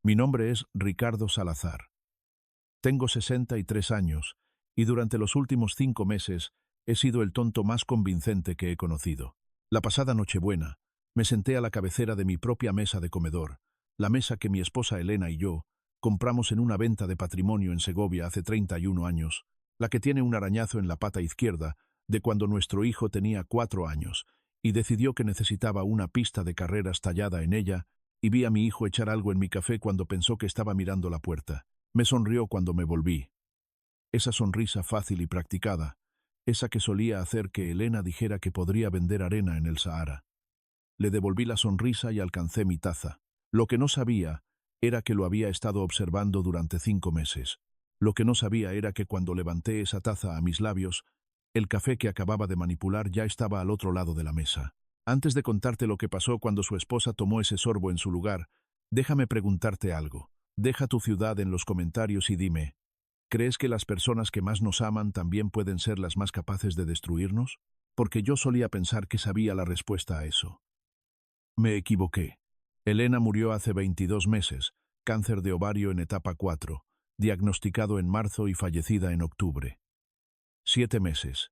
Mi nombre es Ricardo Salazar. Tengo 63 años y durante los últimos 5 meses he sido el tonto más convincente que he conocido. La pasada Nochebuena me senté a la cabecera de mi propia mesa de comedor, la mesa que mi esposa Elena y yo compramos en una venta de patrimonio en Segovia hace 31 años, la que tiene un arañazo en la pata izquierda de cuando nuestro hijo tenía 4 años, y decidió que necesitaba una pista de carreras tallada en ella, y vi a mi hijo echar algo en mi café cuando pensó que estaba mirando la puerta. Me sonrió cuando me volví. Esa sonrisa fácil y practicada, esa que solía hacer que Elena dijera que podría vender arena en el Sahara. Le devolví la sonrisa y alcancé mi taza. Lo que no sabía era que lo había estado observando durante 5 meses. Lo que no sabía era que cuando levanté esa taza a mis labios, el café que acababa de manipular ya estaba al otro lado de la mesa. Antes de contarte lo que pasó cuando su esposa tomó ese sorbo en su lugar, déjame preguntarte algo. Deja tu ciudad en los comentarios y dime, ¿crees que las personas que más nos aman también pueden ser las más capaces de destruirnos? Porque yo solía pensar que sabía la respuesta a eso. Me equivoqué. Elena murió hace 22 meses, cáncer de ovario en etapa 4, diagnosticado en marzo y fallecida en octubre. 7 meses.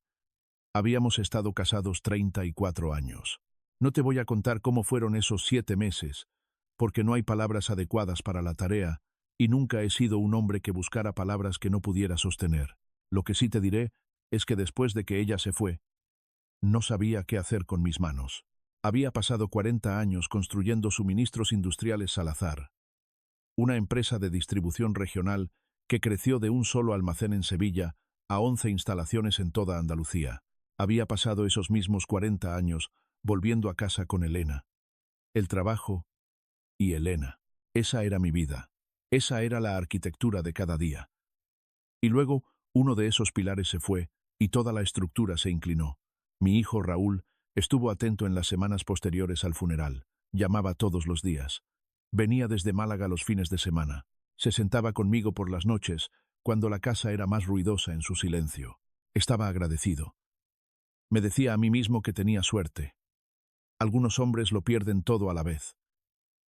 Habíamos estado casados 34 años. No te voy a contar cómo fueron esos 7 meses, porque no hay palabras adecuadas para la tarea, y nunca he sido un hombre que buscara palabras que no pudiera sostener. Lo que sí te diré es que después de que ella se fue, no sabía qué hacer con mis manos. Había pasado 40 años construyendo Suministros Industriales Salazar, una empresa de distribución regional que creció de un solo almacén en Sevilla a 11 instalaciones en toda Andalucía. Había pasado esos mismos 40 años volviendo a casa con Elena. El trabajo y Elena. Esa era mi vida. Esa era la arquitectura de cada día. Y luego uno de esos pilares se fue y toda la estructura se inclinó. Mi hijo Raúl estuvo atento en las semanas posteriores al funeral. Llamaba todos los días. Venía desde Málaga los fines de semana. Se sentaba conmigo por las noches, cuando la casa era más ruidosa en su silencio. Estaba agradecido. Me decía a mí mismo que tenía suerte. Algunos hombres lo pierden todo a la vez.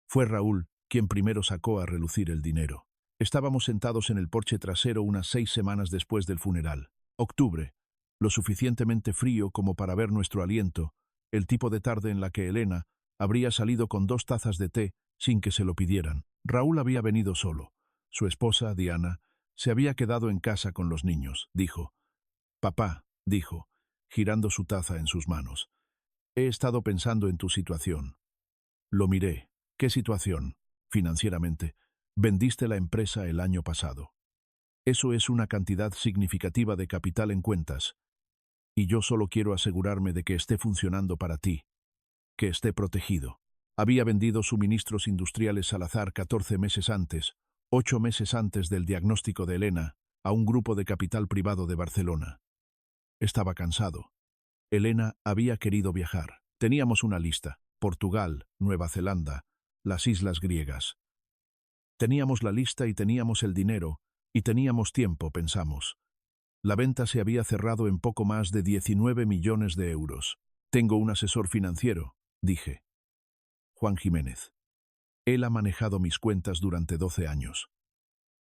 Fue Raúl quien primero sacó a relucir el dinero. Estábamos sentados en el porche trasero unas 6 semanas después del funeral. Octubre, lo suficientemente frío como para ver nuestro aliento, el tipo de tarde en la que Elena habría salido con 2 tazas de té sin que se lo pidieran. Raúl había venido solo. Su esposa, Diana, se había quedado en casa con los niños. Dijo, «Papá», dijo, girando su taza en sus manos, «he estado pensando en tu situación». Lo miré. ¿Qué situación? Financieramente. Vendiste la empresa el año pasado. Eso es una cantidad significativa de capital en cuentas. Y yo solo quiero asegurarme de que esté funcionando para ti, que esté protegido. Había vendido Suministros Industriales Salazar 14 meses antes, 8 meses antes del diagnóstico de Elena, a un grupo de capital privado de Barcelona. Estaba cansado. Elena había querido viajar. Teníamos una lista: Portugal, Nueva Zelanda, las islas griegas. Teníamos la lista y teníamos el dinero, y teníamos tiempo, pensamos. La venta se había cerrado en poco más de 19 millones de euros. Tengo un asesor financiero, dije. Juan Jiménez. Él ha manejado mis cuentas durante 12 años.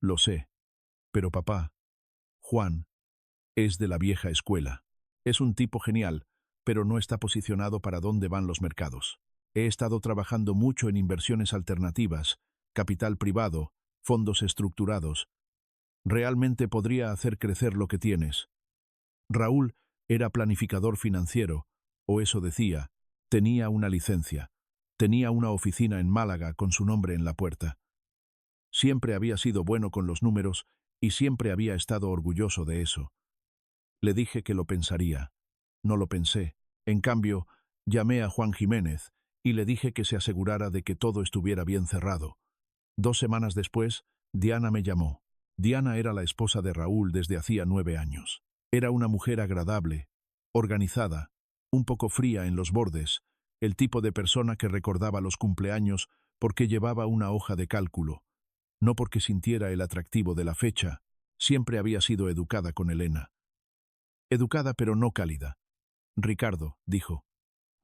Lo sé. Pero papá, Juan, es de la vieja escuela. Es un tipo genial, pero no está posicionado para dónde van los mercados. He estado trabajando mucho en inversiones alternativas, capital privado, fondos estructurados. Realmente podría hacer crecer lo que tienes. Raúl era planificador financiero, o eso decía, tenía una licencia, tenía una oficina en Málaga con su nombre en la puerta. Siempre había sido bueno con los números y siempre había estado orgulloso de eso. Le dije que lo pensaría. No lo pensé. En cambio, llamé a Juan Jiménez y le dije que se asegurara de que todo estuviera bien cerrado. 2 semanas después, Diana me llamó. Diana era la esposa de Raúl desde hacía 9 años. Era una mujer agradable, organizada, un poco fría en los bordes, el tipo de persona que recordaba los cumpleaños porque llevaba una hoja de cálculo, no porque sintiera el atractivo de la fecha. Siempre había sido educada con Elena. Educada pero no cálida. Ricardo, dijo,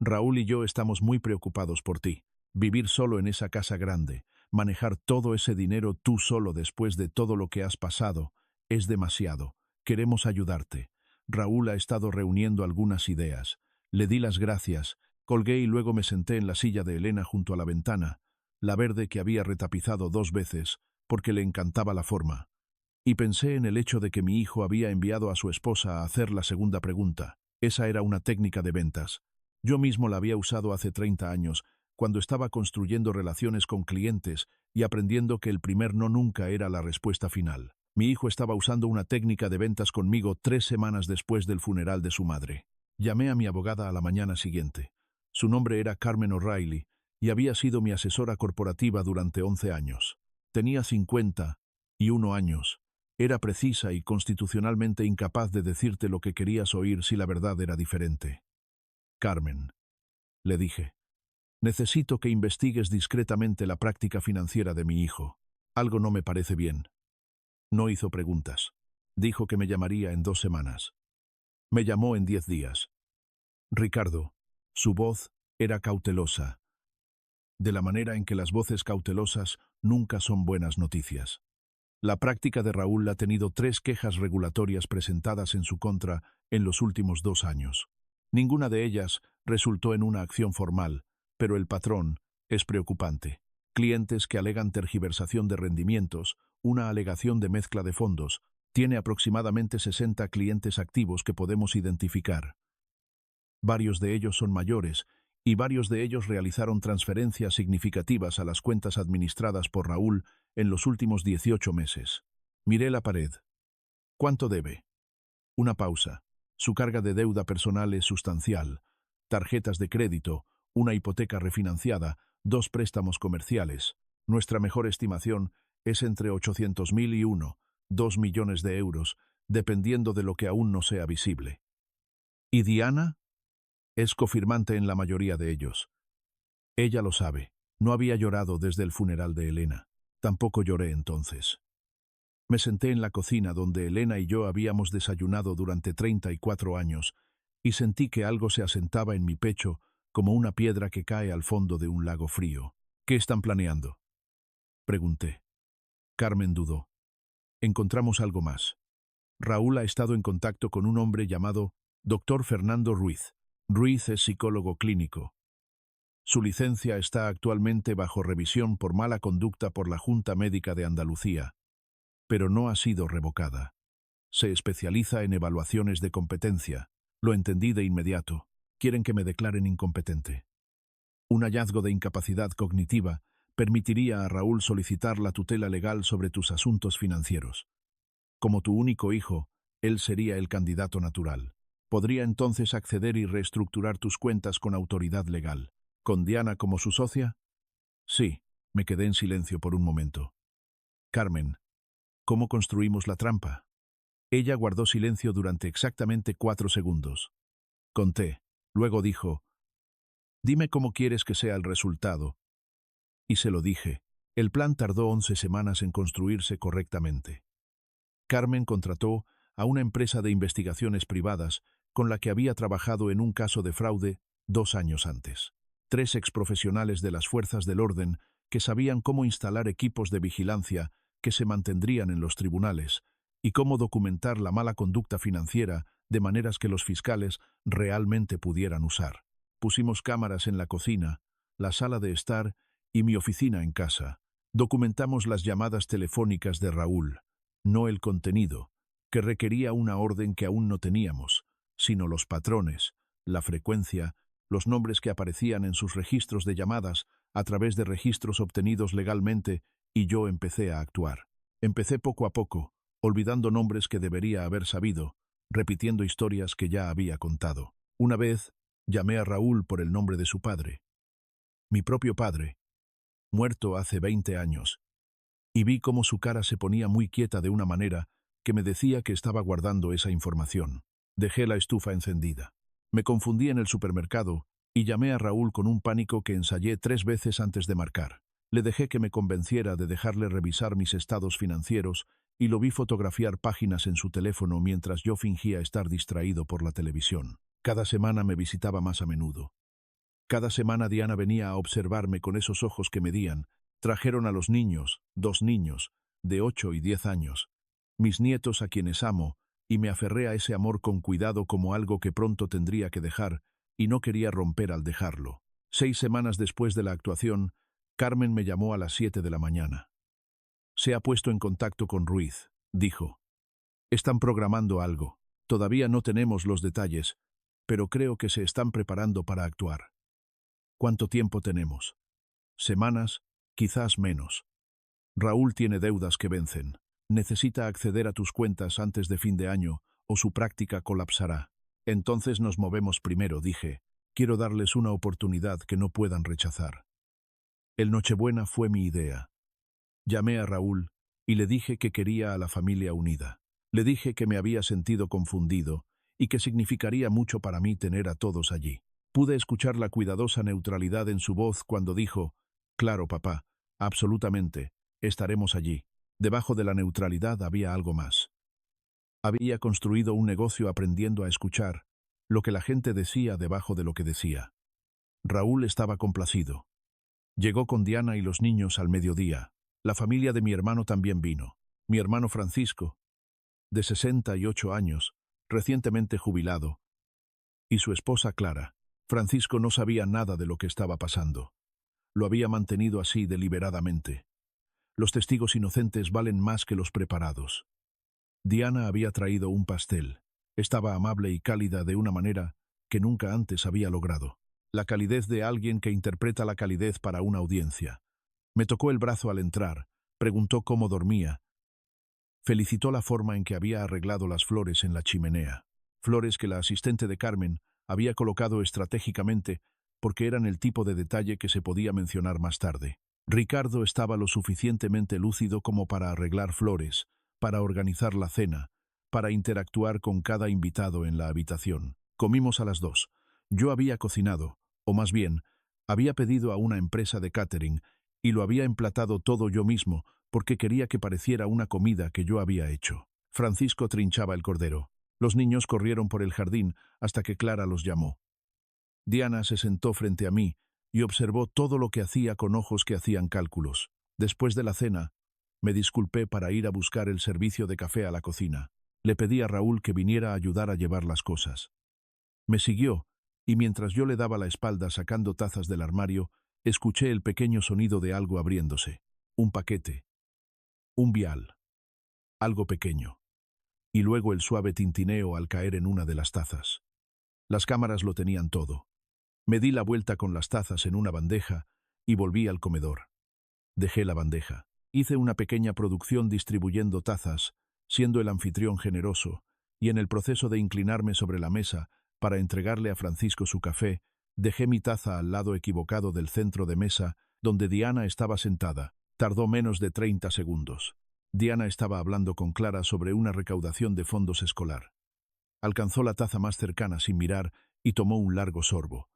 Raúl y yo estamos muy preocupados por ti. Vivir solo en esa casa grande, Manejar todo ese dinero tú solo después de todo lo que has pasado es demasiado. Queremos ayudarte. Raúl ha estado reuniendo algunas ideas. Le di las gracias, colgué y luego me senté en la silla de Elena junto a la ventana, la verde que había retapizado 2 veces, porque le encantaba la forma. Y pensé en el hecho de que mi hijo había enviado a su esposa a hacer la segunda pregunta. Esa era una técnica de ventas. Yo mismo la había usado hace 30 años, cuando estaba construyendo relaciones con clientes y aprendiendo que el primer no nunca era la respuesta final. Mi hijo estaba usando una técnica de ventas conmigo 3 semanas después del funeral de su madre. Llamé a mi abogada a la mañana siguiente. Su nombre era Carmen O'Reilly y había sido mi asesora corporativa durante 11 años. Tenía 51 años. Era precisa y constitucionalmente incapaz de decirte lo que querías oír si la verdad era diferente. Carmen, le dije, necesito que investigues discretamente la práctica financiera de mi hijo. Algo no me parece bien. No hizo preguntas. Dijo que me llamaría en 2 semanas. Me llamó en 10 días. Ricardo, su voz era cautelosa, de la manera en que las voces cautelosas nunca son buenas noticias. La práctica de Raúl ha tenido 3 quejas regulatorias presentadas en su contra en los últimos 2 años. Ninguna de ellas resultó en una acción formal, pero el patrón es preocupante. Clientes que alegan tergiversación de rendimientos, una alegación de mezcla de fondos. Tiene aproximadamente 60 clientes activos que podemos identificar. Varios de ellos son mayores, y varios de ellos realizaron transferencias significativas a las cuentas administradas por Raúl en los últimos 18 meses. Miré la pared. ¿Cuánto debe? Una pausa. Su carga de deuda personal es sustancial. Tarjetas de crédito, una hipoteca refinanciada, 2 préstamos comerciales. Nuestra mejor estimación es entre 800.000 y 2 millones de euros, dependiendo de lo que aún no sea visible. ¿Y Diana? Es cofirmante en la mayoría de ellos. Ella lo sabe. No había llorado desde el funeral de Elena. Tampoco lloré entonces. Me senté en la cocina donde Elena y yo habíamos desayunado durante 34 años y sentí que algo se asentaba en mi pecho como una piedra que cae al fondo de un lago frío. ¿Qué están planeando?, pregunté. Carmen dudó. Encontramos algo más. Raúl ha estado en contacto con un hombre llamado Dr. Fernando Ruiz. Ruiz es psicólogo clínico. Su licencia está actualmente bajo revisión por mala conducta por la Junta Médica de Andalucía, pero no ha sido revocada. Se especializa en evaluaciones de competencia. Lo entendí de inmediato. Quieren que me declaren incompetente. Un hallazgo de incapacidad cognitiva permitiría a Raúl solicitar la tutela legal sobre tus asuntos financieros. Como tu único hijo, él sería el candidato natural. Podría entonces acceder y reestructurar tus cuentas con autoridad legal. ¿Con Diana como su socia? Sí, me quedé en silencio por un momento. Carmen, ¿cómo construimos la trampa? Ella guardó silencio durante exactamente 4 segundos. Conté. Luego dijo, dime cómo quieres que sea el resultado. Y se lo dije. El plan tardó 11 semanas en construirse correctamente. Carmen contrató a una empresa de investigaciones privadas con la que había trabajado en un caso de fraude 2 años antes. 3 exprofesionales de las fuerzas del orden que sabían cómo instalar equipos de vigilancia que se mantendrían en los tribunales y cómo documentar la mala conducta financiera de maneras que los fiscales realmente pudieran usar. Pusimos cámaras en la cocina, la sala de estar y mi oficina en casa. Documentamos las llamadas telefónicas de Raúl, no el contenido, que requería una orden que aún no teníamos, sino los patrones, la frecuencia, los nombres que aparecían en sus registros de llamadas a través de registros obtenidos legalmente, y yo empecé a actuar. Empecé poco a poco, olvidando nombres que debería haber sabido, repitiendo historias que ya había contado. Una vez, llamé a Raúl por el nombre de su padre. Mi propio padre, muerto hace 20 años, y vi cómo su cara se ponía muy quieta de una manera que me decía que estaba guardando esa información. Dejé la estufa encendida. Me confundí en el supermercado y llamé a Raúl con un pánico que ensayé 3 veces antes de marcar. Le dejé que me convenciera de dejarle revisar mis estados financieros y lo vi fotografiar páginas en su teléfono mientras yo fingía estar distraído por la televisión. Cada semana me visitaba más a menudo. Cada semana Diana venía a observarme con esos ojos que medían, Trajeron a los niños, 2 niños, de 8 y 10 años, mis nietos a quienes amo, y me aferré a ese amor con cuidado como algo que pronto tendría que dejar, y no quería romper al dejarlo. 6 semanas después de la actuación, Carmen me llamó a las 7 de la mañana. Se ha puesto en contacto con Ruiz, dijo. Están programando algo. Todavía no tenemos los detalles, pero creo que se están preparando para actuar. ¿Cuánto tiempo tenemos? Semanas, quizás menos. Raúl tiene deudas que vencen. Necesita acceder a tus cuentas antes de fin de año, o su práctica colapsará. Entonces nos movemos primero, dije. Quiero darles una oportunidad que no puedan rechazar. El Nochebuena fue mi idea. Llamé a Raúl y le dije que quería a la familia unida. Le dije que me había sentido confundido y que significaría mucho para mí tener a todos allí. Pude escuchar la cuidadosa neutralidad en su voz cuando dijo, «Claro, papá, absolutamente, estaremos allí». Debajo de la neutralidad había algo más. Había construido un negocio aprendiendo a escuchar lo que la gente decía debajo de lo que decía. Raúl estaba complacido. Llegó con Diana y los niños al mediodía. La familia de mi hermano también vino. Mi hermano Francisco, de 68 años, recientemente jubilado, y su esposa Clara. Francisco no sabía nada de lo que estaba pasando. Lo había mantenido así deliberadamente. Los testigos inocentes valen más que los preparados. Diana había traído un pastel. Estaba amable y cálida de una manera que nunca antes había logrado. La calidez de alguien que interpreta la calidez para una audiencia. Me tocó el brazo al entrar, preguntó cómo dormía. Felicitó la forma en que había arreglado las flores en la chimenea. Flores que la asistente de Carmen había colocado estratégicamente porque eran el tipo de detalle que se podía mencionar más tarde. Ricardo estaba lo suficientemente lúcido como para arreglar flores, para organizar la cena, para interactuar con cada invitado en la habitación. Comimos a las 2. Yo había cocinado, o más bien, había pedido a una empresa de catering y lo había emplatado todo yo mismo porque quería que pareciera una comida que yo había hecho. Francisco trinchaba el cordero. Los niños corrieron por el jardín hasta que Clara los llamó. Diana se sentó frente a mí y observó todo lo que hacía con ojos que hacían cálculos. Después de la cena, me disculpé para ir a buscar el servicio de café a la cocina. Le pedí a Raúl que viniera a ayudar a llevar las cosas. Me siguió, y mientras yo le daba la espalda sacando tazas del armario, escuché el pequeño sonido de algo abriéndose. Un paquete. Un vial. Algo pequeño. Y luego el suave tintineo al caer en una de las tazas. Las cámaras lo tenían todo. Me di la vuelta con las tazas en una bandeja y volví al comedor. Dejé la bandeja. Hice una pequeña producción distribuyendo tazas, siendo el anfitrión generoso, y en el proceso de inclinarme sobre la mesa para entregarle a Francisco su café, dejé mi taza al lado equivocado del centro de mesa, donde Diana estaba sentada. Tardó menos de 30 segundos. Diana estaba hablando con Clara sobre una recaudación de fondos escolar. Alcanzó la taza más cercana sin mirar y tomó un largo sorbo.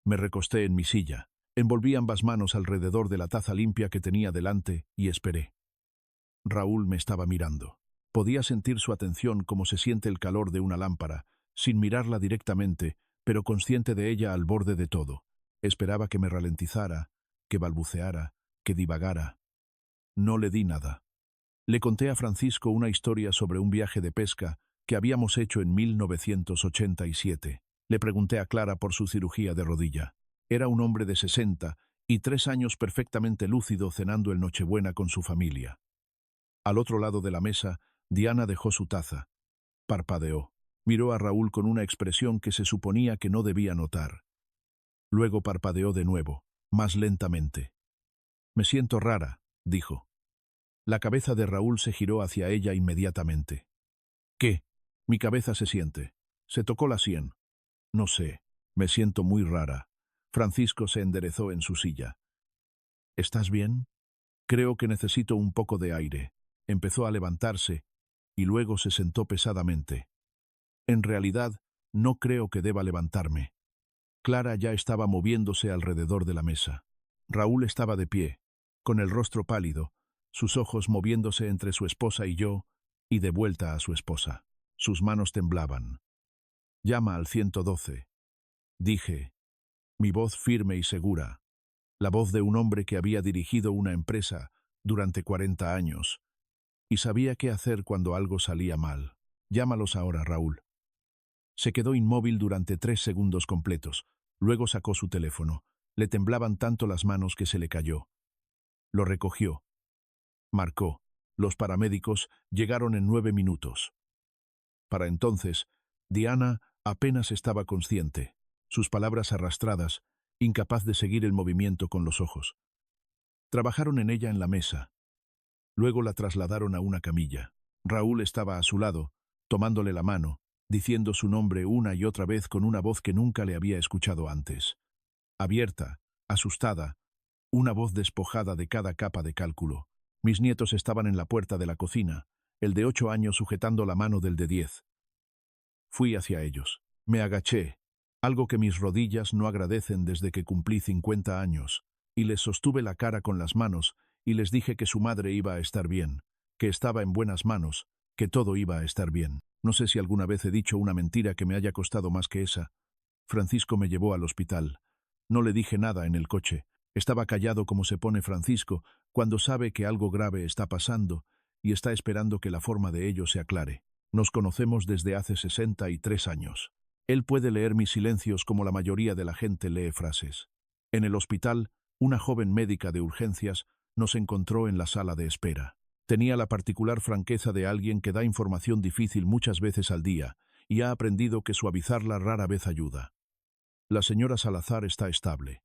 Me recosté en mi silla, envolví ambas manos alrededor de la taza limpia que tenía delante y esperé. Raúl me estaba mirando. Podía sentir su atención como se siente el calor de una lámpara, sin mirarla directamente, pero consciente de ella al borde de todo. Esperaba que me ralentizara, que balbuceara, que divagara. No le di nada. Le conté a Francisco una historia sobre un viaje de pesca que habíamos hecho en 1987. Le pregunté a Clara por su cirugía de rodilla. Era un hombre de 63 años perfectamente lúcido cenando el Nochebuena con su familia. Al otro lado de la mesa, Diana dejó su taza. Parpadeó. Miró a Raúl con una expresión que se suponía que no debía notar. Luego parpadeó de nuevo, más lentamente. «Me siento rara», dijo. La cabeza de Raúl se giró hacia ella inmediatamente. «¿Qué? Mi cabeza se siente. Se tocó la sien». «No sé. Me siento muy rara». Francisco se enderezó en su silla. «¿Estás bien?» «Creo que necesito un poco de aire». Empezó a levantarse y luego se sentó pesadamente. «En realidad, no creo que deba levantarme». Clara ya estaba moviéndose alrededor de la mesa. Raúl estaba de pie, con el rostro pálido, sus ojos moviéndose entre su esposa y yo, y de vuelta a su esposa. Sus manos temblaban. «Llama al 112», dije, mi voz firme y segura. la voz de un hombre que había dirigido una empresa durante 40 años y sabía qué hacer cuando algo salía mal. Llámalos ahora, Raúl. Se quedó inmóvil durante 3 segundos completos. Luego sacó su teléfono. Le temblaban tanto las manos que se le cayó. Lo recogió. Marcó. Los paramédicos llegaron en 9 minutos. Para entonces, Diana apenas estaba consciente, sus palabras arrastradas, incapaz de seguir el movimiento con los ojos. Trabajaron en ella en la mesa. Luego la trasladaron a una camilla. Raúl estaba a su lado, tomándole la mano, diciendo su nombre una y otra vez con una voz que nunca le había escuchado antes. Abierta, asustada, una voz despojada de cada capa de cálculo. Mis nietos estaban en la puerta de la cocina, el de 8 años sujetando la mano del de 10. Fui hacia ellos. Me agaché, algo que mis rodillas no agradecen desde que cumplí 50 años, y les sostuve la cara con las manos y les dije que su madre iba a estar bien, que estaba en buenas manos, que todo iba a estar bien. No sé si alguna vez he dicho una mentira que me haya costado más que esa. Francisco me llevó al hospital. No le dije nada en el coche. Estaba callado como se pone Francisco cuando sabe que algo grave está pasando y está esperando que la forma de ello se aclare. Nos conocemos desde hace 63 años. Él puede leer mis silencios como la mayoría de la gente lee frases. En el hospital, una joven médica de urgencias nos encontró en la sala de espera. Tenía la particular franqueza de alguien que da información difícil muchas veces al día y ha aprendido que suavizarla rara vez ayuda. La señora Salazar está estable.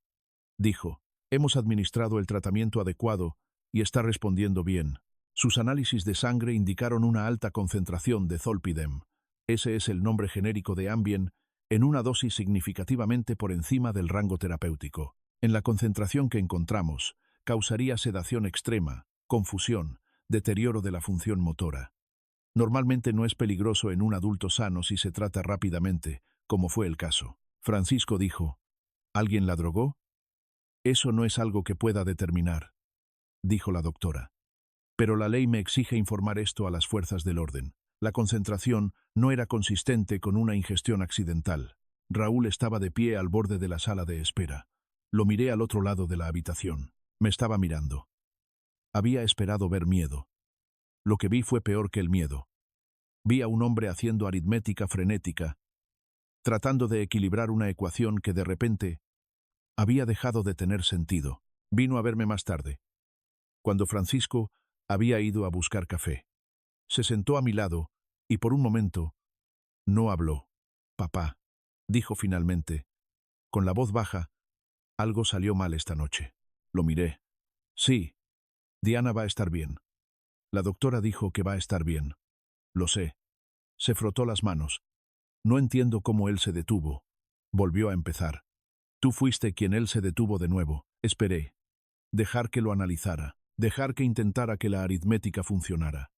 Dijo, hemos administrado el tratamiento adecuado y está respondiendo bien. Sus análisis de sangre indicaron una alta concentración de zolpidem. Ese es el nombre genérico de Ambien, en una dosis significativamente por encima del rango terapéutico. En la concentración que encontramos, causaría sedación extrema, confusión, deterioro de la función motora. Normalmente no es peligroso en un adulto sano si se trata rápidamente, como fue el caso. Francisco dijo, ¿alguien la drogó? Eso no es algo que pueda determinar, dijo la doctora. Pero la ley me exige informar esto a las fuerzas del orden. La concentración no era consistente con una ingestión accidental. Raúl estaba de pie al borde de la sala de espera. Lo miré al otro lado de la habitación. Me estaba mirando. Había esperado ver miedo. Lo que vi fue peor que el miedo. Vi a un hombre haciendo aritmética frenética, tratando de equilibrar una ecuación que de repente había dejado de tener sentido. Vino a verme más tarde, cuando Francisco había ido a buscar café. Se sentó a mi lado y por un momento no habló. Papá, dijo finalmente, con la voz baja, algo salió mal esta noche. Lo miré. Sí, Diana va a estar bien. La doctora dijo que va a estar bien. Lo sé. Se frotó las manos. No entiendo cómo él se detuvo. Volvió a empezar. Tú fuiste quien él se detuvo de nuevo. Esperé. Dejar que lo analizara. Dejar que intentara que la aritmética funcionara.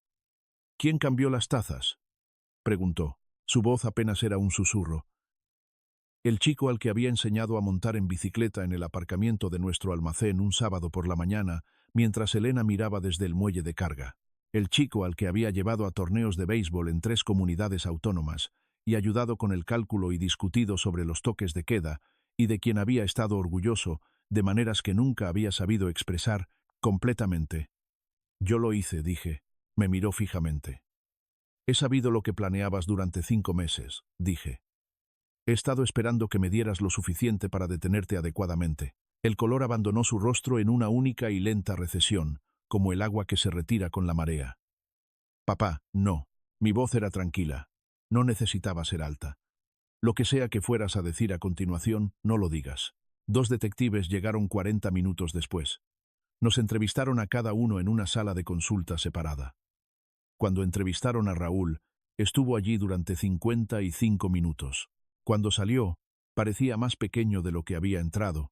¿Quién cambió las tazas?, preguntó. Su voz apenas era un susurro. El chico al que había enseñado a montar en bicicleta en el aparcamiento de nuestro almacén un sábado por la mañana, mientras Elena miraba desde el muelle de carga. El chico al que había llevado a torneos de béisbol en 3 comunidades autónomas y ayudado con el cálculo y discutido sobre los toques de queda, y de quien había estado orgulloso de maneras que nunca había sabido expresar completamente. Yo lo hice, dije. Me miró fijamente. He sabido lo que planeabas durante 5 meses, dije. He estado esperando que me dieras lo suficiente para detenerte adecuadamente. El color abandonó su rostro en una única y lenta recesión, como el agua que se retira con la marea. Papá, no. Mi voz era tranquila. No necesitaba ser alta. Lo que sea que fueras a decir a continuación, no lo digas. 2 detectives llegaron 40 minutos después. Nos entrevistaron a cada uno en una sala de consulta separada. Cuando entrevistaron a Raúl, estuvo allí durante 55 minutos. Cuando salió, parecía más pequeño de lo que había entrado,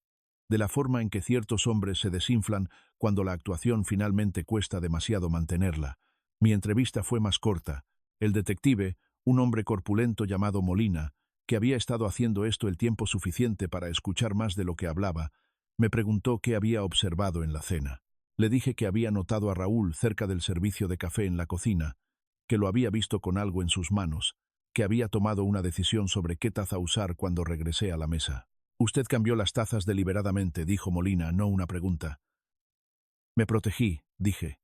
de la forma en que ciertos hombres se desinflan cuando la actuación finalmente cuesta demasiado mantenerla. Mi entrevista fue más corta. El detective, un hombre corpulento llamado Molina, que había estado haciendo esto el tiempo suficiente para escuchar más de lo que hablaba, me preguntó qué había observado en la cena. Le dije que había notado a Raúl cerca del servicio de café en la cocina, que lo había visto con algo en sus manos, que había tomado una decisión sobre qué taza usar cuando regresé a la mesa. Usted cambió las tazas deliberadamente, dijo Molina, no una pregunta. Me protegí, dije.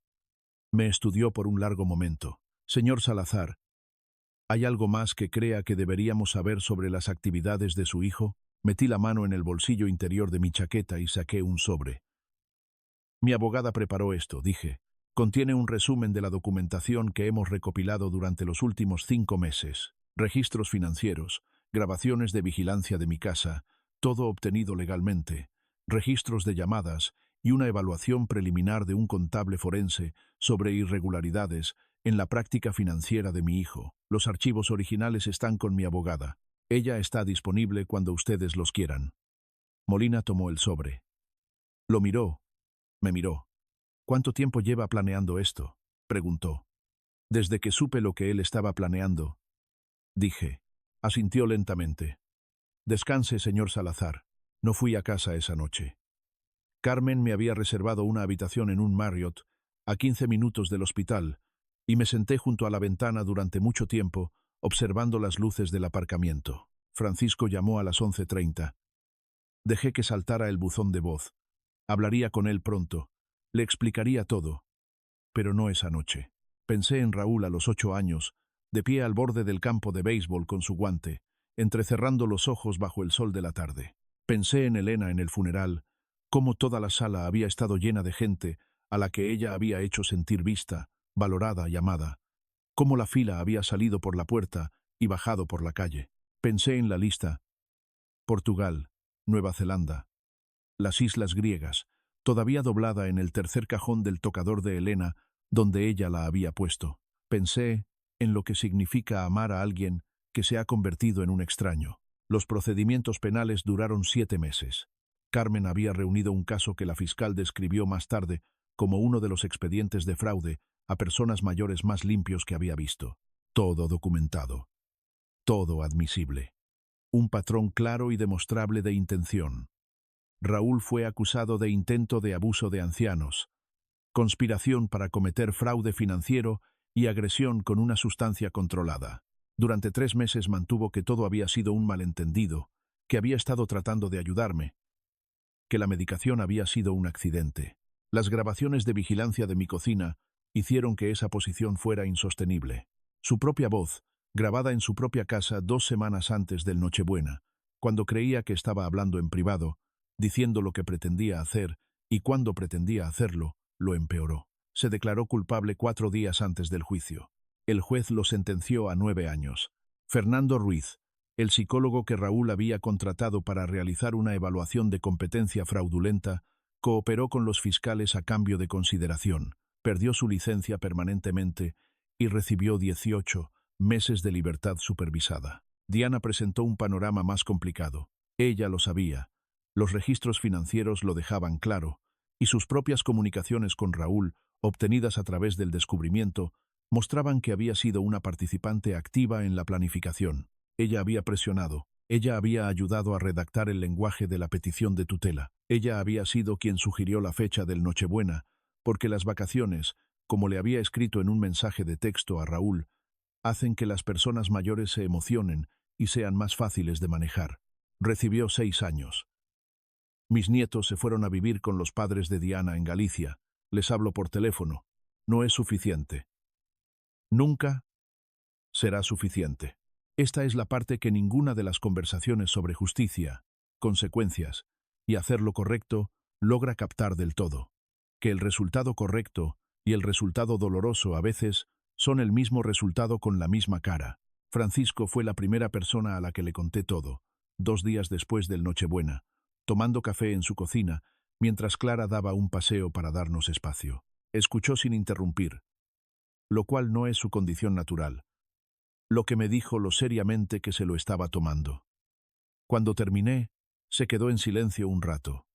Me estudió por un largo momento. Señor Salazar, ¿hay algo más que crea que deberíamos saber sobre las actividades de su hijo? Metí la mano en el bolsillo interior de mi chaqueta y saqué un sobre. Mi abogada preparó esto, dije. Contiene un resumen de la documentación que hemos recopilado durante los últimos 5 meses. Registros financieros, grabaciones de vigilancia de mi casa, todo obtenido legalmente, registros de llamadas y una evaluación preliminar de un contable forense sobre irregularidades en la práctica financiera de mi hijo. Los archivos originales están con mi abogada. Ella está disponible cuando ustedes los quieran. Molina tomó el sobre. Lo miró. Me miró. ¿Cuánto tiempo lleva planeando esto?, preguntó. Desde que supe lo que él estaba planeando, dije. Asintió lentamente. Descanse, señor Salazar. No fui a casa esa noche. Carmen me había reservado una habitación en un Marriott, a 15 minutos del hospital, y me senté junto a la ventana durante mucho tiempo, observando las luces del aparcamiento. Francisco llamó a las 11:30. Dejé que saltara el buzón de voz. Hablaría con él pronto. Le explicaría todo. Pero no esa noche. Pensé en Raúl a los 8 años, de pie al borde del campo de béisbol con su guante, entrecerrando los ojos bajo el sol de la tarde. Pensé en Elena en el funeral, cómo toda la sala había estado llena de gente a la que ella había hecho sentir vista, valorada y amada, cómo la fila había salido por la puerta y bajado por la calle. Pensé en la lista: Portugal, Nueva Zelanda, las islas griegas, todavía doblada en el tercer cajón del tocador de Elena, donde ella la había puesto. Pensé en lo que significa amar a alguien que se ha convertido en un extraño. Los procedimientos penales duraron 7 meses. Carmen había reunido un caso que la fiscal describió más tarde como uno de los expedientes de fraude a personas mayores más limpios que había visto. Todo documentado. Todo admisible. Un patrón claro y demostrable de intención. Raúl fue acusado de intento de abuso de ancianos, conspiración para cometer fraude financiero y agresión con una sustancia controlada. Durante 3 meses mantuvo que todo había sido un malentendido, que había estado tratando de ayudarme, que la medicación había sido un accidente. Las grabaciones de vigilancia de mi cocina hicieron que esa posición fuera insostenible. Su propia voz, grabada en su propia casa 2 semanas antes del Nochebuena, cuando creía que estaba hablando en privado, diciendo lo que pretendía hacer y cuándo pretendía hacerlo, lo empeoró. Se declaró culpable 4 días antes del juicio. El juez lo sentenció a 9 años. Fernando Ruiz, el psicólogo que Raúl había contratado para realizar una evaluación de competencia fraudulenta, cooperó con los fiscales a cambio de consideración, perdió su licencia permanentemente y recibió 18 meses de libertad supervisada. Diana presentó un panorama más complicado. Ella lo sabía. Los registros financieros lo dejaban claro, y sus propias comunicaciones con Raúl, obtenidas a través del descubrimiento, mostraban que había sido una participante activa en la planificación. Ella había presionado, ella había ayudado a redactar el lenguaje de la petición de tutela, ella había sido quien sugirió la fecha del Nochebuena, porque las vacaciones, como le había escrito en un mensaje de texto a Raúl, hacen que las personas mayores se emocionen y sean más fáciles de manejar. Recibió 6 años. Mis nietos se fueron a vivir con los padres de Diana en Galicia. Les hablo por teléfono. No es suficiente. Nunca será suficiente. Esta es la parte que ninguna de las conversaciones sobre justicia, consecuencias y hacer lo correcto logra captar del todo. Que el resultado correcto y el resultado doloroso a veces son el mismo resultado con la misma cara. Francisco fue la primera persona a la que le conté todo, 2 días después del Nochebuena, tomando café en su cocina, mientras Clara daba un paseo para darnos espacio. Escuchó sin interrumpir, lo cual no es su condición natural. Lo que me dijo lo seriamente que se lo estaba tomando. Cuando terminé, se quedó en silencio un rato.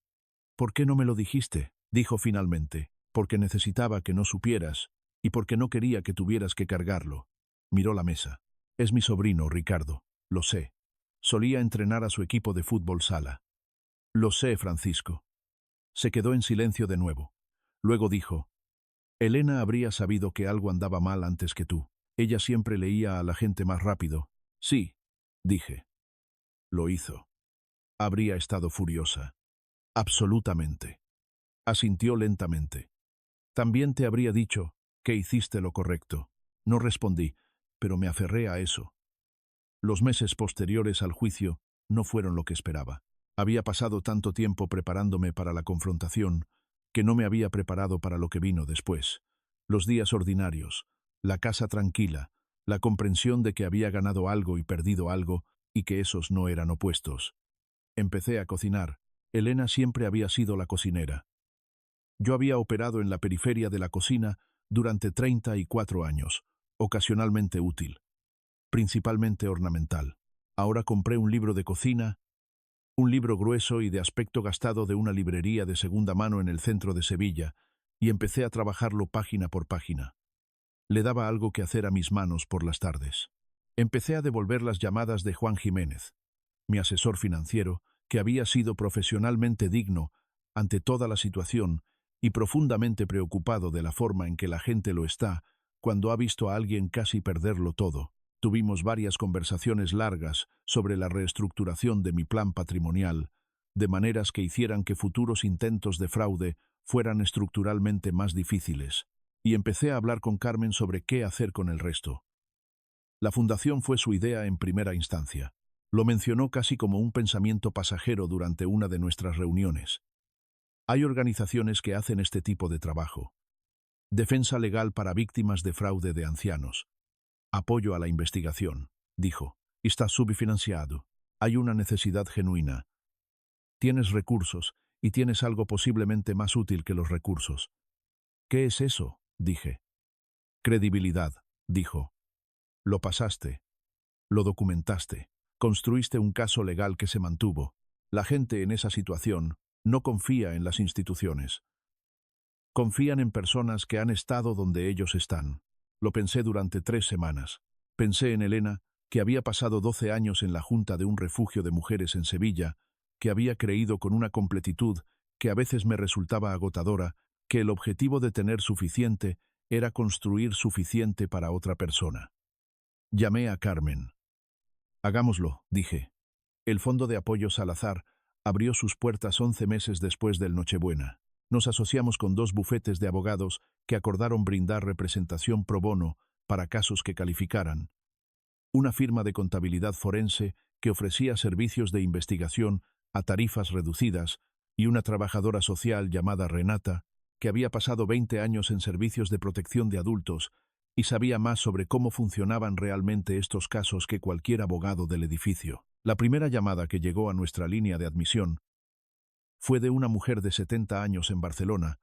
«¿Por qué no me lo dijiste?», dijo finalmente. «Porque necesitaba que no supieras, y porque no quería que tuvieras que cargarlo». Miró la mesa. «Es mi sobrino, Ricardo. Lo sé. Solía entrenar a su equipo de fútbol sala». «Lo sé, Francisco». Se quedó en silencio de nuevo. Luego dijo: «Elena habría sabido que algo andaba mal antes que tú. Ella siempre leía a la gente más rápido». «Sí», dije. «Lo hizo». habría estado furiosa. Absolutamente. Asintió lentamente. También te habría dicho que hiciste lo correcto. No respondí, pero me aferré a eso. Los meses posteriores al juicio no fueron lo que esperaba. Había pasado tanto tiempo preparándome para la confrontación que no me había preparado para lo que vino después. Los días ordinarios, la casa tranquila, la comprensión de que había ganado algo y perdido algo y que esos no eran opuestos. Empecé a cocinar. Elena siempre había sido la cocinera. Yo había operado en la periferia de la cocina durante 34 años, ocasionalmente útil, principalmente ornamental. Ahora compré un libro de cocina, un libro grueso y de aspecto gastado de una librería de segunda mano en el centro de Sevilla, y empecé a trabajarlo página por página. Le daba algo que hacer a mis manos por las tardes. Empecé a devolver las llamadas de Juan Jiménez, mi asesor financiero, que había sido profesionalmente digno ante toda la situación y profundamente preocupado de la forma en que la gente lo está cuando ha visto a alguien casi perderlo todo. Tuvimos varias conversaciones largas sobre la reestructuración de mi plan patrimonial, de maneras que hicieran que futuros intentos de fraude fueran estructuralmente más difíciles, y empecé a hablar con Carmen sobre qué hacer con el resto. La fundación fue su idea en primera instancia. Lo mencionó casi como un pensamiento pasajero durante una de nuestras reuniones. Hay organizaciones que hacen este tipo de trabajo. Defensa legal para víctimas de fraude de ancianos. Apoyo a la investigación, dijo. Está subfinanciado. Hay una necesidad genuina. Tienes recursos y tienes algo posiblemente más útil que los recursos. ¿Qué es eso?, dije. Credibilidad, dijo. Lo pasaste. Lo documentaste. Construiste un caso legal que se mantuvo. La gente en esa situación no confía en las instituciones. Confían en personas que han estado donde ellos están. Lo pensé durante 3 semanas. Pensé en Elena, que había pasado 12 años en la junta de un refugio de mujeres en Sevilla, que había creído con una completitud que a veces me resultaba agotadora, que el objetivo de tener suficiente era construir suficiente para otra persona. Llamé a Carmen. Hagámoslo, dije. El Fondo de Apoyo Salazar abrió sus puertas 11 meses después del Nochebuena. Nos asociamos con 2 bufetes de abogados que acordaron brindar representación pro bono para casos que calificaran. Una firma de contabilidad forense que ofrecía servicios de investigación a tarifas reducidas y una trabajadora social llamada Renata, que había pasado 20 años en servicios de protección de adultos y sabía más sobre cómo funcionaban realmente estos casos que cualquier abogado del edificio. La primera llamada que llegó a nuestra línea de admisión fue de una mujer de 70 años en Barcelona,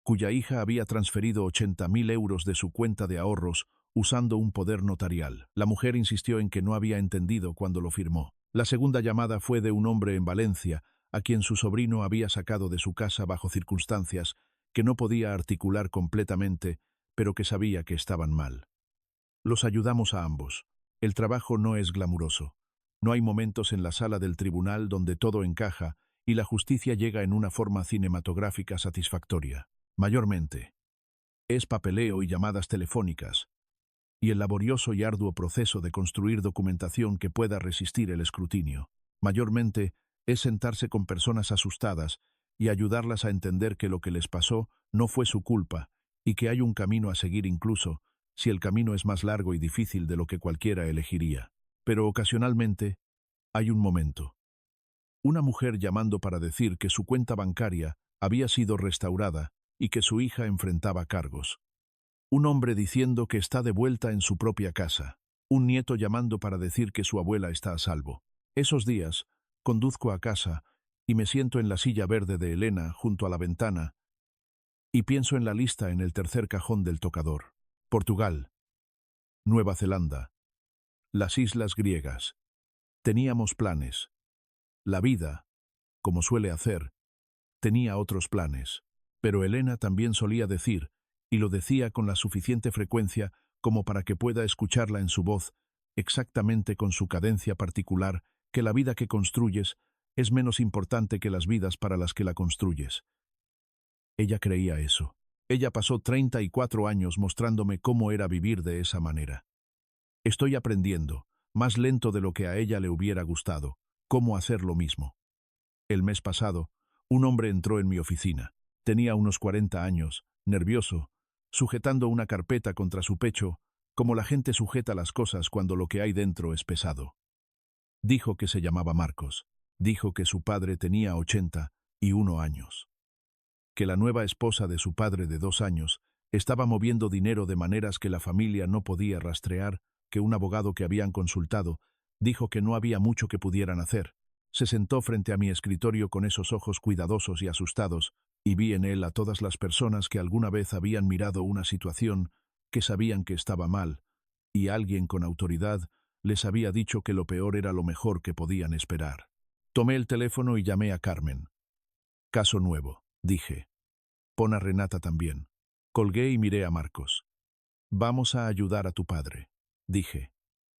cuya hija había transferido 80.000 euros de su cuenta de ahorros usando un poder notarial. La mujer insistió en que no había entendido cuando lo firmó. La segunda llamada fue de un hombre en Valencia, a quien su sobrino había sacado de su casa bajo circunstancias que no podía articular completamente, pero que sabía que estaban mal. Los ayudamos a ambos. El trabajo no es glamuroso. No hay momentos en la sala del tribunal donde todo encaja y la justicia llega en una forma cinematográfica satisfactoria. Mayormente, es papeleo y llamadas telefónicas, y el laborioso y arduo proceso de construir documentación que pueda resistir el escrutinio. Mayormente, es sentarse con personas asustadas y ayudarlas a entender que lo que les pasó no fue su culpa y que hay un camino a seguir incluso si el camino es más largo y difícil de lo que cualquiera elegiría. Pero ocasionalmente hay un momento. Una mujer llamando para decir que su cuenta bancaria había sido restaurada y que su hija enfrentaba cargos. Un hombre diciendo que está de vuelta en su propia casa. Un nieto llamando para decir que su abuela está a salvo. Esos días, conduzco a casa y me siento en la silla verde de Elena junto a la ventana y pienso en la lista en el tercer cajón del tocador. Portugal, Nueva Zelanda, las islas griegas. Teníamos planes. La vida, como suele hacer, tenía otros planes. Pero Elena también solía decir, y lo decía con la suficiente frecuencia como para que pueda escucharla en su voz, exactamente con su cadencia particular, que la vida que construyes es menos importante que las vidas para las que la construyes. Ella creía eso. Ella pasó 34 años mostrándome cómo era vivir de esa manera. Estoy aprendiendo, más lento de lo que a ella le hubiera gustado, cómo hacer lo mismo. El mes pasado, un hombre entró en mi oficina. Tenía unos 40 años, nervioso, sujetando una carpeta contra su pecho, como la gente sujeta las cosas cuando lo que hay dentro es pesado. Dijo que se llamaba Marcos. Dijo que su padre tenía 81 años. Que la nueva esposa de su padre de 2 años estaba moviendo dinero de maneras que la familia no podía rastrear, que un abogado que habían consultado dijo que no había mucho que pudieran hacer. Se sentó frente a mi escritorio con esos ojos cuidadosos y asustados, y vi en él a todas las personas que alguna vez habían mirado una situación que sabían que estaba mal, y alguien con autoridad les había dicho que lo peor era lo mejor que podían esperar. Tomé el teléfono y llamé a Carmen. Caso nuevo, dije. Pon a Renata también. Colgué y miré a Marcos. Vamos a ayudar a tu padre, dije.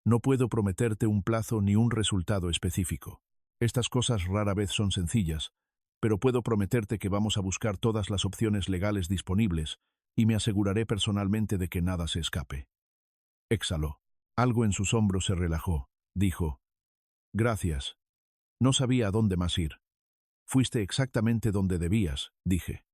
No puedo prometerte un plazo ni un resultado específico. Estas cosas rara vez son sencillas, pero puedo prometerte que vamos a buscar todas las opciones legales disponibles y me aseguraré personalmente de que nada se escape. Exhaló. Algo en sus hombros se relajó. Dijo: Gracias. No sabía a dónde más ir. Fuiste exactamente donde debías, dije.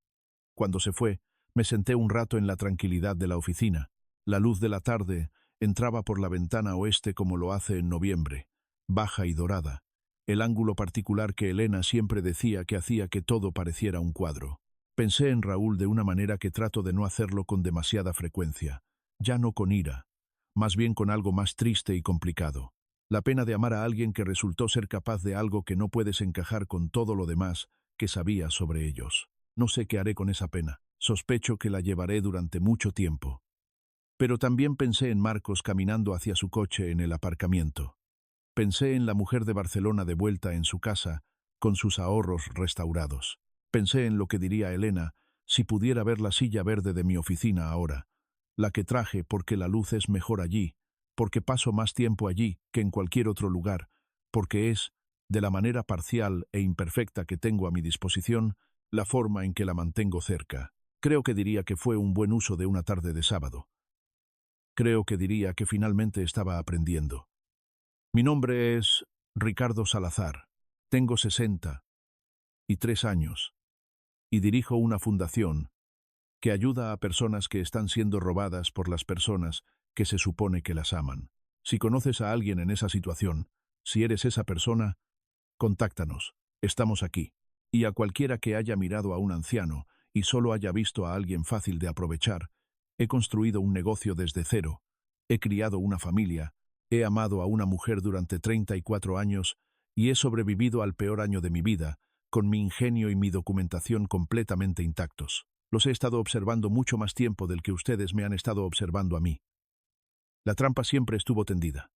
Cuando se fue, me senté un rato en la tranquilidad de la oficina. La luz de la tarde entraba por la ventana oeste como lo hace en noviembre, baja y dorada, el ángulo particular que Elena siempre decía que hacía que todo pareciera un cuadro. Pensé en Raúl de una manera que trato de no hacerlo con demasiada frecuencia, ya no con ira, más bien con algo más triste y complicado. La pena de amar a alguien que resultó ser capaz de algo que no puedes encajar con todo lo demás que sabías sobre ellos. No sé qué haré con esa pena. Sospecho que la llevaré durante mucho tiempo. Pero también pensé en Marcos caminando hacia su coche en el aparcamiento. Pensé en la mujer de Barcelona de vuelta en su casa, con sus ahorros restaurados. Pensé en lo que diría Elena si pudiera ver la silla verde de mi oficina ahora, la que traje porque la luz es mejor allí, porque paso más tiempo allí que en cualquier otro lugar, porque es, de la manera parcial e imperfecta que tengo a mi disposición, la forma en que la mantengo cerca. Creo que diría que fue un buen uso de una tarde de sábado. Creo que diría que finalmente estaba aprendiendo. Mi nombre es Ricardo Salazar. Tengo 63 años y dirijo una fundación que ayuda a personas que están siendo robadas por las personas que se supone que las aman. Si conoces a alguien en esa situación, si eres esa persona, contáctanos. Estamos aquí. Y a cualquiera que haya mirado a un anciano y solo haya visto a alguien fácil de aprovechar, he construido un negocio desde cero, he criado una familia, he amado a una mujer durante 34 años y he sobrevivido al peor año de mi vida, con mi ingenio y mi documentación completamente intactos. Los he estado observando mucho más tiempo del que ustedes me han estado observando a mí. La trampa siempre estuvo tendida.